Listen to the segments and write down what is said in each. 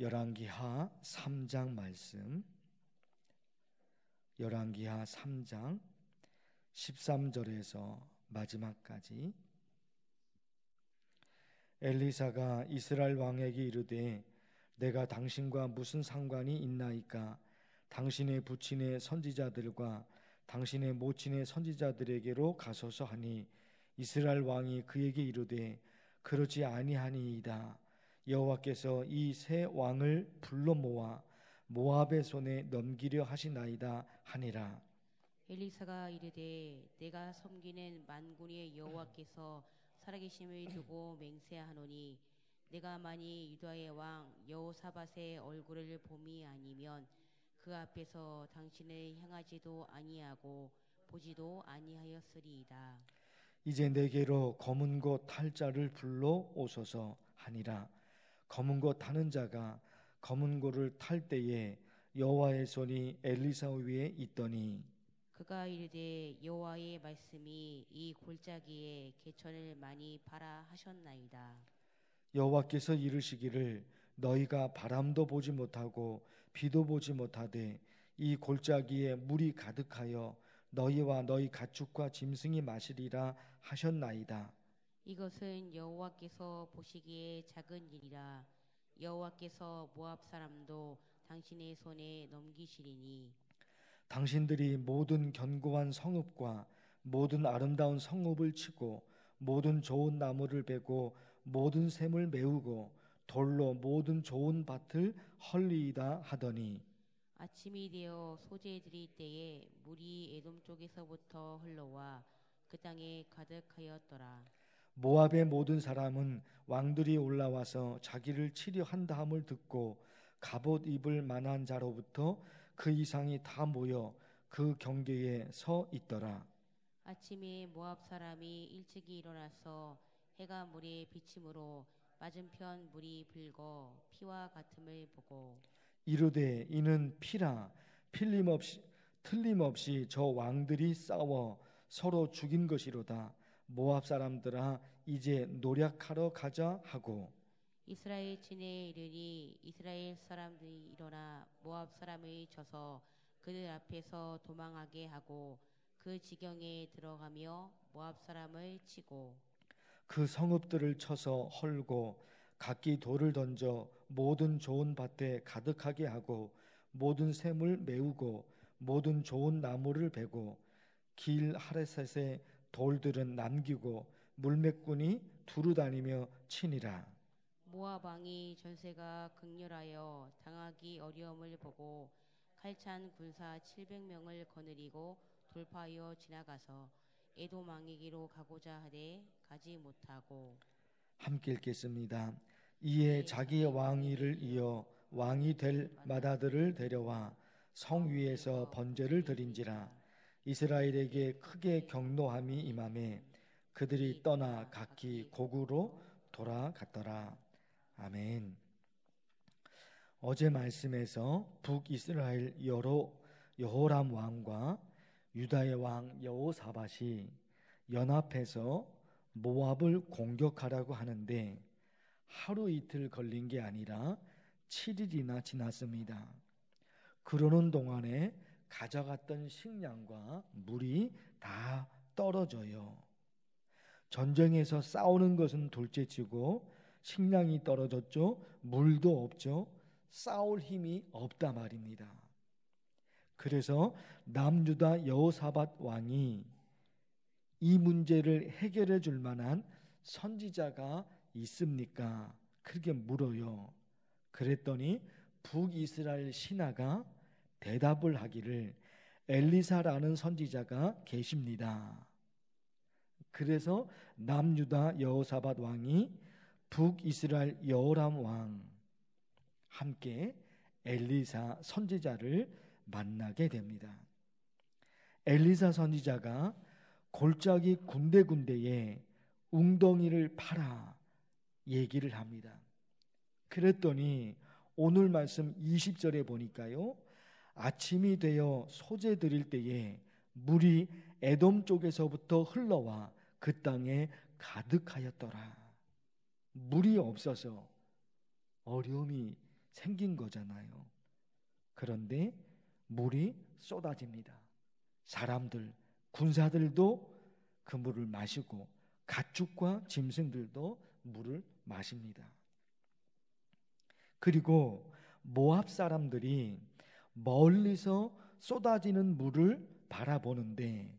열왕기하 3장 말씀, 열왕기하 3장 13절에서 마지막까지. 엘리사가 이스라엘 왕에게 이르되 내가 당신과 무슨 상관이 있나이까? 당신의 부친의 선지자들과 당신의 모친의 선지자들에게로 가소서 하니, 이스라엘 왕이 그에게 이르되 그러지 아니하니이다. 여호와께서 이 세 왕을 불러 모아 모압의 손에 넘기려 하시나이다 하니라. 엘리사가 이르되 내가 섬기는 만군의 여호와께서 살아계심을 두고 맹세하노니, 내가 만일 유다의 왕 여호사밧의 얼굴을 봄이 아니면 그 앞에서 당신을 향하지도 아니하고 보지도 아니하였으리이다. 이제 내게로 검은 고 탈 자를 불러 오소서 하니라. 검은 고 타는 자가 검은 고를 탈 때에 여호와의 손이 엘리사 위에 있더니, 그가 이르되 여호와의 말씀이 이 골짜기에 개천을 많이 파라 하셨나이다. 여호와께서 이르시기를 너희가 바람도 보지 못하고 비도 보지 못하되 이 골짜기에 물이 가득하여 너희와 너희 가축과 짐승이 마시리라 하셨나이다. 이것은 여호와께서 보시기에 작은 일이라. 여호와께서 모압 사람도 당신의 손에 넘기시리니, 당신들이 모든 견고한 성읍과 모든 아름다운 성읍을 치고 모든 좋은 나무를 베고 모든 샘을 메우고 돌로 모든 좋은 밭을 헐리이다 하더니, 아침이 되어 소재 들일 때에 물이 에돔 쪽에서부터 흘러와 그 땅에 가득하였더라. 모압의 모든 사람은 왕들이 올라와서 자기를 치려 한다함을 듣고 갑옷 입을 만한 자로부터 그 이상이 다 모여 그 경계에 서 있더라. 아침에 모압 사람이 일찍이 일어나서 해가 물에 비침으로 맞은편 물이 붉어 피와 같음을 보고 이르되 이는 피라. 틀림없이 저 왕들이 싸워 서로 죽인 것이로다. 모압 사람들아 이제 노략하러 가자 하고, 이스라엘 진에 이르니 이스라엘 사람들이 일어나 모압 사람을 쳐서 그들 앞에서 도망하게 하고 그 지경에 들어가며 모압 사람을 치고 그 성읍들을 쳐서 헐고 각기 돌을 던져 모든 좋은 밭에 가득하게 하고 모든 샘을 메우고 모든 좋은 나무를 베고 길 하레셋에 돌들은 남기고 물매꾼이 두루 다니며 치니라. 모압 왕이 전세가 극렬하여 당하기 어려움을 보고 칼찬 군사 700명을 거느리고 돌파하여 지나가서 에돔 왕에게로 가고자 하되 가지 못하고. 함께 읽겠습니다. 이에 자기의 왕위를 이어 왕이 될 맏아들을 데려와 성 위에서 번제를 드린지라. 이스라엘에게 크게 경노함이 임하매 그들이 떠나 각기 고구로 돌아갔더라. 아멘. 어제 말씀에서 북이스라엘 여호람 왕과 유다의 왕 여호사밧이 연합해서 모압을 공격하려고 하는데 하루 이틀 걸린 게 아니라 7일이나 지났습니다. 그러는 동안에 가져갔던 식량과 물이 다 떨어져요. 전쟁에서 싸우는 것은 둘째치고 식량이 떨어졌죠. 물도 없죠. 싸울 힘이 없다 말입니다. 그래서 남유다 여호사밧 왕이 이 문제를 해결해 줄 만한 선지자가 있습니까? 그렇게 물어요. 그랬더니 북이스라엘 신하가 대답을 하기를 엘리사라는 선지자가 계십니다. 그래서 남유다 여호사밧 왕이 북이스라엘 여호람 왕 함께 엘리사 선지자를 만나게 됩니다. 엘리사 선지자가 골짜기 군데군데에 웅덩이를 파라 얘기를 합니다. 그랬더니 오늘 말씀 20절에 보니까요, 아침이 되어 소재 드릴 때에 물이 에돔 쪽에서부터 흘러와 그 땅에 가득하였더라. 물이 없어서 어려움이 생긴 거잖아요. 그런데 물이 쏟아집니다. 사람들, 군사들도 그 물을 마시고 가축과 짐승들도 물을 마십니다. 그리고 모압 사람들이 멀리서 쏟아지는 물을 바라보는데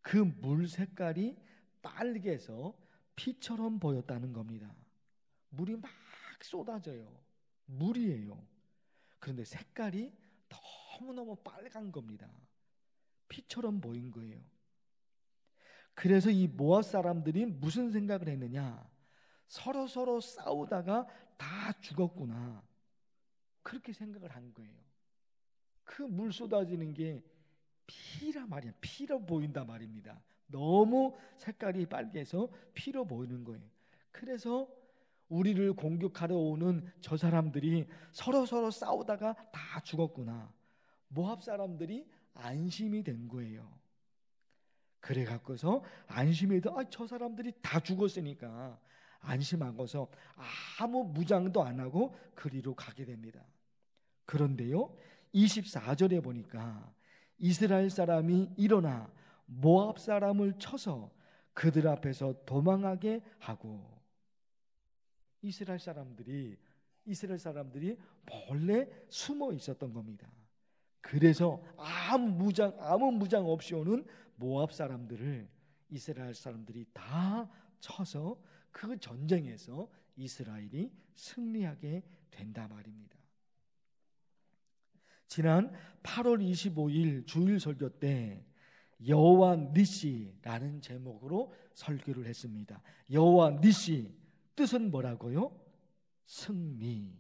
그 물 색깔이 빨개서 피처럼 보였다는 겁니다. 물이 막 쏟아져요. 물이에요. 그런데 색깔이 너무너무 빨간 겁니다. 피처럼 보인 거예요. 그래서 이 모압 사람들이 무슨 생각을 했느냐? 서로 싸우다가 다 죽었구나. 그렇게 생각을 한 거예요. 그 물 쏟아지는 게 피라 말이야. 피로 보인다 말입니다. 너무 색깔이 빨개서 피로 보이는 거예요. 그래서 우리를 공격하러 오는 저 사람들이 서로 싸우다가 다 죽었구나. 모압 사람들이 안심이 된 거예요. 그래 갖고서 안심이 돼. 저 사람들이 다 죽었으니까 안심하고서 아무 무장도 안 하고 그리로 가게 됩니다. 그런데요, 24절에 보니까 이스라엘 사람이 일어나 모압 사람을 쳐서 그들 앞에서 도망하게 하고, 이스라엘 사람들이 몰래 숨어 있었던 겁니다. 그래서 아무 무장 없이 오는 모압 사람들을 이스라엘 사람들이 다 쳐서 그 전쟁에서 이스라엘이 승리하게 된다 말입니다. 지난 8월 25일 주일 설교 때 여호와 니시라는 제목으로 설교를 했습니다. 여호와 니시 뜻은 뭐라고요? 승리.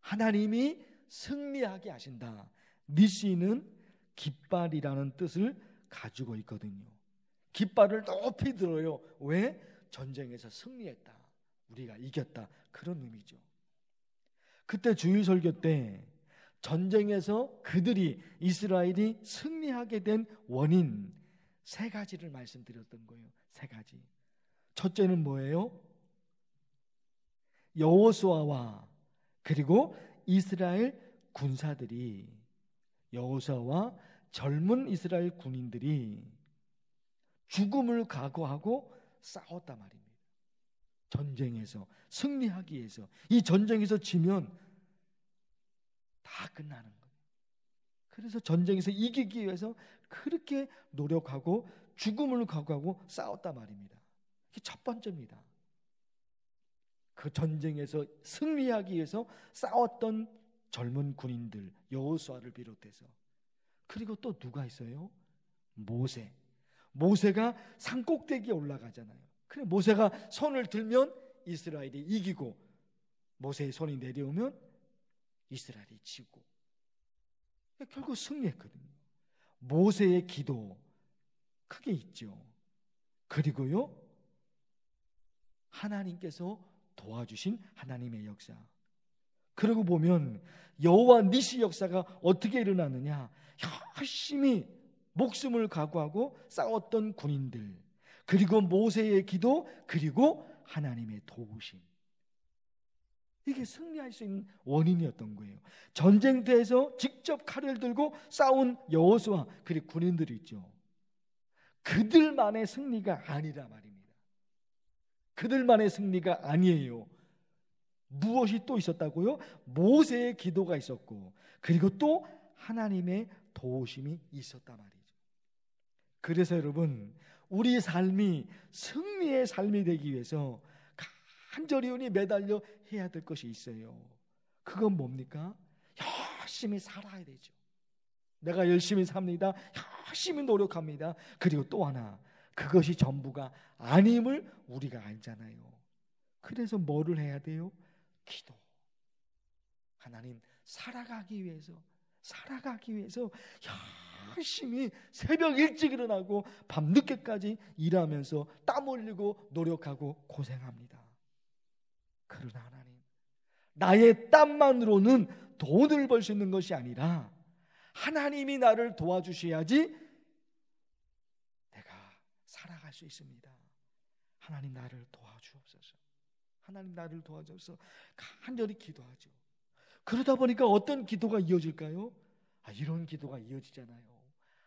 하나님이 승리하게 하신다. 니시는 깃발이라는 뜻을 가지고 있거든요. 깃발을 높이 들어요. 왜? 전쟁에서 승리했다. 우리가 이겼다. 그런 의미죠. 그때 주일 설교 때 전쟁에서 그들이 이스라엘이 승리하게 된 원인 3가지를 말씀드렸던 거예요. 3가지. 첫째는 뭐예요? 여호수아와 그리고 이스라엘 군사들이, 여호수아와 젊은 이스라엘 군인들이 죽음을 각오하고 싸웠단 말입니다. 전쟁에서 승리하기 위해서. 이 전쟁에서 지면 다 끝나는 거예요. 그래서 전쟁에서 이기기 위해서 그렇게 노력하고 죽음을 각오하고 싸웠단 말입니다. 이게 첫 번째입니다. 그 전쟁에서 승리하기 위해서 싸웠던 젊은 군인들, 여호수아를 비롯해서. 그리고 또 누가 있어요? 모세가 산꼭대기에 올라가잖아요. 그래 모세가 손을 들면 이스라엘이 이기고, 모세의 손이 내려오면 이스라엘이 지고, 결국 승리했거든요. 모세의 기도 크게 있죠. 그리고요, 하나님께서 도와주신 하나님의 역사. 그러고 보면 여호와 니시 역사가 어떻게 일어나느냐, 열심히 목숨을 각오하고 싸웠던 군인들, 그리고 모세의 기도, 그리고 하나님의 도우심. 이게 승리할 수 있는 원인이었던 거예요. 전쟁터에서 직접 칼을 들고 싸운 여호수아 그리고 군인들이 있죠. 그들만의 승리가 아니라 말입니다. 그들만의 승리가 아니에요. 무엇이 또 있었다고요? 모세의 기도가 있었고, 그리고 또 하나님의 도우심이 있었단 말이죠. 그래서 여러분, 우리 삶이 승리의 삶이 되기 위해서 간절히 우리 매달려 해야 될 것이 있어요. 그건 뭡니까? 열심히 살아야 되죠. 내가 열심히 삽니다. 열심히 노력합니다. 그리고 또 하나, 그것이 전부가 아님을 우리가 알잖아요. 그래서 뭐를 해야 돼요? 기도. 하나님, 살아가기 위해서 열심히 새벽 일찍 일어나고 밤늦게까지 일하면서 땀 흘리고 노력하고 고생합니다. 그러나 하나님, 나의 땀만으로는 돈을 벌 수 있는 것이 아니라 하나님이 나를 도와주셔야지 내가 살아갈 수 있습니다. 하나님 나를 도와주옵소서. 하나님 나를 도와줘서 간절히 기도하죠. 그러다 보니까 어떤 기도가 이어질까요? 이런 기도가 이어지잖아요.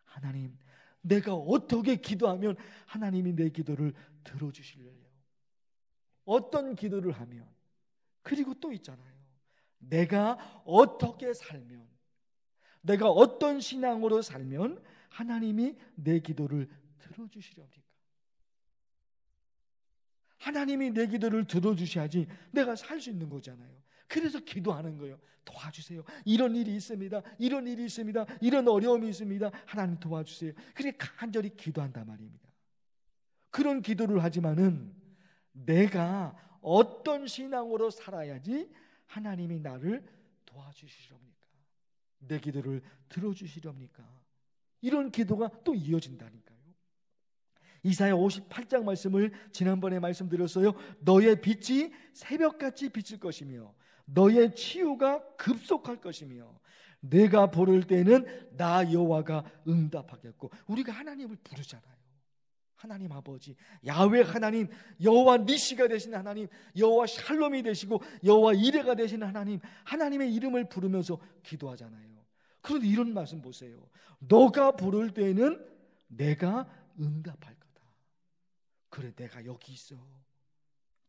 하나님, 내가 어떻게 기도하면 하나님이 내 기도를 들어주실래요? 어떤 기도를 하면? 그리고 또 있잖아요. 내가 어떻게 살면, 내가 어떤 신앙으로 살면 하나님이 내 기도를 들어주시렵니까? 하나님이 내 기도를 들어주셔야지 내가 살 수 있는 거잖아요. 그래서 기도하는 거예요. 도와주세요. 이런 일이 있습니다. 이런 일이 있습니다. 이런 어려움이 있습니다. 하나님 도와주세요. 그래 간절히 기도한단 말입니다. 그런 기도를 하지만은 내가 어떤 신앙으로 살아야지 하나님이 나를 도와주시렵니까? 내 기도를 들어주시렵니까? 이런 기도가 또 이어진다니까요. 이사야 58장 말씀을 지난번에 말씀드렸어요. 너의 빛이 새벽같이 비칠 것이며 너의 치유가 급속할 것이며 내가 부를 때는 나 여호와가 응답하겠고. 우리가 하나님을 부르잖아요. 하나님 아버지, 야훼 하나님, 여호와 니시가 되신 하나님, 여호와 샬롬이 되시고 여호와 이레가 되신 하나님, 하나님의 이름을 부르면서 기도하잖아요. 그런데 이런 말씀 보세요. 너가 부를 때는 내가 응답할 거다. 그래, 내가 여기 있어.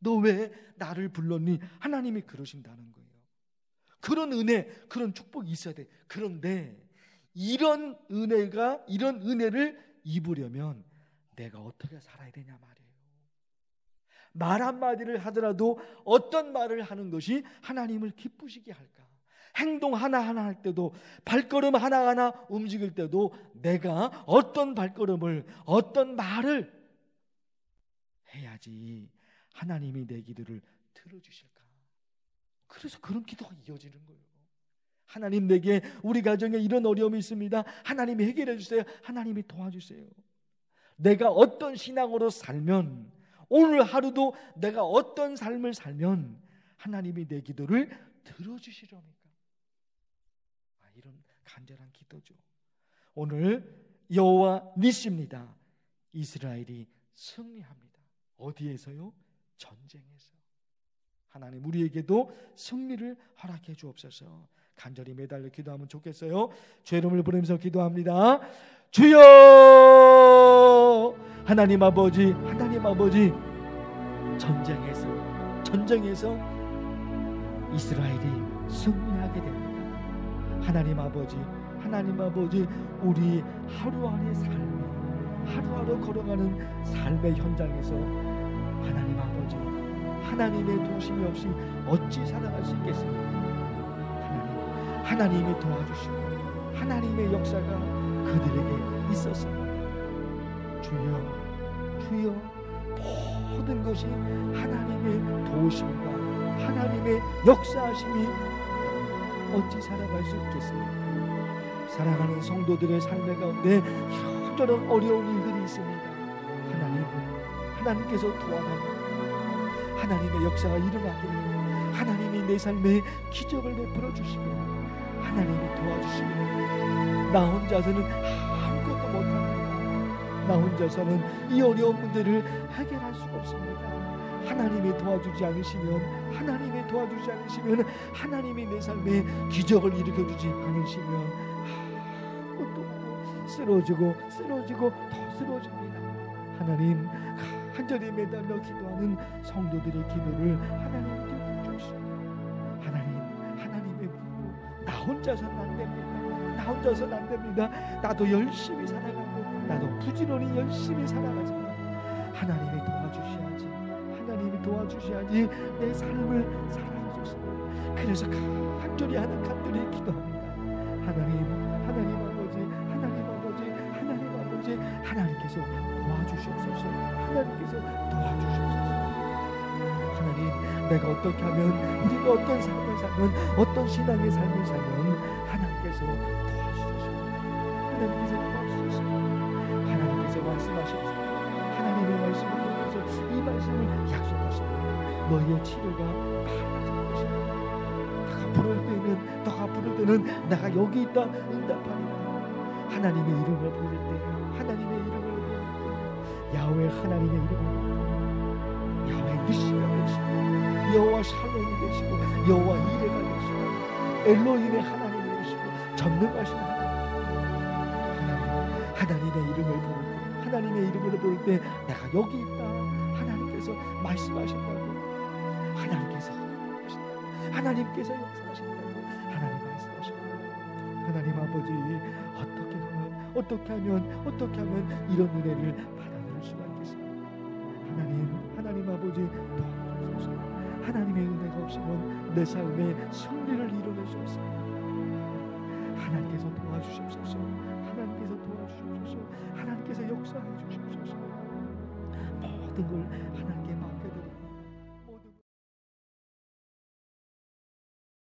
너 왜 나를 불렀니? 하나님이 그러신다는 거예요. 그런 은혜, 그런 축복이 있어야 돼. 그런데 이런 은혜를 입으려면 내가 어떻게 살아야 되냐 말이에요. 말 한마디를 하더라도 어떤 말을 하는 것이 하나님을 기쁘시게 할까? 행동 하나하나 할 때도, 발걸음 하나하나 움직일 때도 내가 어떤 발걸음을, 어떤 말을 해야지 하나님이 내 기도를 들어주실까? 그래서 그런 기도가 이어지는 거예요. 하나님, 내게 우리 가정에 이런 어려움이 있습니다. 하나님이 해결해 주세요. 하나님이 도와주세요. 내가 어떤 신앙으로 살면, 오늘 하루도 내가 어떤 삶을 살면 하나님이 내 기도를 들어주시렵니까? 이런 간절한 기도죠. 오늘 여호와 니시입니다. 이스라엘이 승리합니다. 어디에서요? 전쟁에서. 하나님, 우리에게도 승리를 허락해 주옵소서. 간절히 매달려 기도하면 좋겠어요. 주 이름을 부르면서 기도합니다. 주여! 하나님 아버지, 전쟁에서 이스라엘이 승리하게 됩니다. 하나님 아버지, 우리 하루하루의 삶, 하루하루 걸어가는 삶의 현장에서 하나님 아버지, 하나님의 도우심이 없이 어찌 살아갈 수 있겠습니까? 하나님이 도와주시고 하나님의 역사가 그들에게 있었습니다. 주여, 모든 것이 하나님의 도우심과 하나님의 역사하심이 어찌 살아갈 수 있겠습니까? 사랑하는 성도들의 삶의 가운데 이런저런 어려운 일들이 있습니다. 하나님께서 도와달라고, 하나님의 역사가 일어나기를, 하나님이 내 삶에 기적을 베풀어 주시기를, 하나님이 도와주시기를. 나 혼자서는 아무것도 못합니다. 나 혼자서는 이 어려운 문제를 해결할 수가 없습니다. 하나님이 도와주지 않으시면, 하나님이 내 삶에 기적을 일으켜주지 않으시면 아무것도 쓰러지고 더 쓰러집니다. 하나님, 간절히 매달려 기도하는 성도들의 기도를 하나님께 주시오. 하나님의 부모, 나 혼자서는 안 됩니다. 나도 열심히 살아가고, 나도 부지런히 열심히 살아가지만 하나님이 도와주셔야지 내 삶을 살아갈 수 있습니다. 그래서 간절히 기도합니다. 하나님 아버지, 하나님께서 도와주시옵소서. 하나님, 내가 어떻게 하면, 우리가 어떤 삶을 살면, 어떤 신앙의 삶을 살면 하나님께서 도와주셔서, 하나님께서 말씀하셔서, 하나님의 말씀을 통해서 이 말씀을 약속하십니다. 너희의 치료가 많아질 것이다. 너가 부를 때는 내가 여기 있다 응답하리라. 하나님의 이름을 부를 때, 야훼 하나님의 이름을, 야훼 니시가 되시고, 여호와 샬롬이 되시고, 여호와 이레가 되시고, 엘로힘의 하나님이시고 전능하신 하나님의 이름을 부를 때, 하나님의 이름을 부를 때 내가 여기 있다 하나님께서 말씀하신다고, 하나님께서 역사하신다고 하나님 말씀하신다고. 하나님 아버지, 어떻게 하면 이런 은혜를 받아낼 수가 있겠습니까? 하나님 아버지 도와주소서. 하나님의 은혜가 없으면 내 삶에 승리를 이뤄낼 수 없습니다. 하나님께서 도와주십소서. 하나님께서 역사해 주십소서. 모든 걸 하나님께 맡겨드립니다.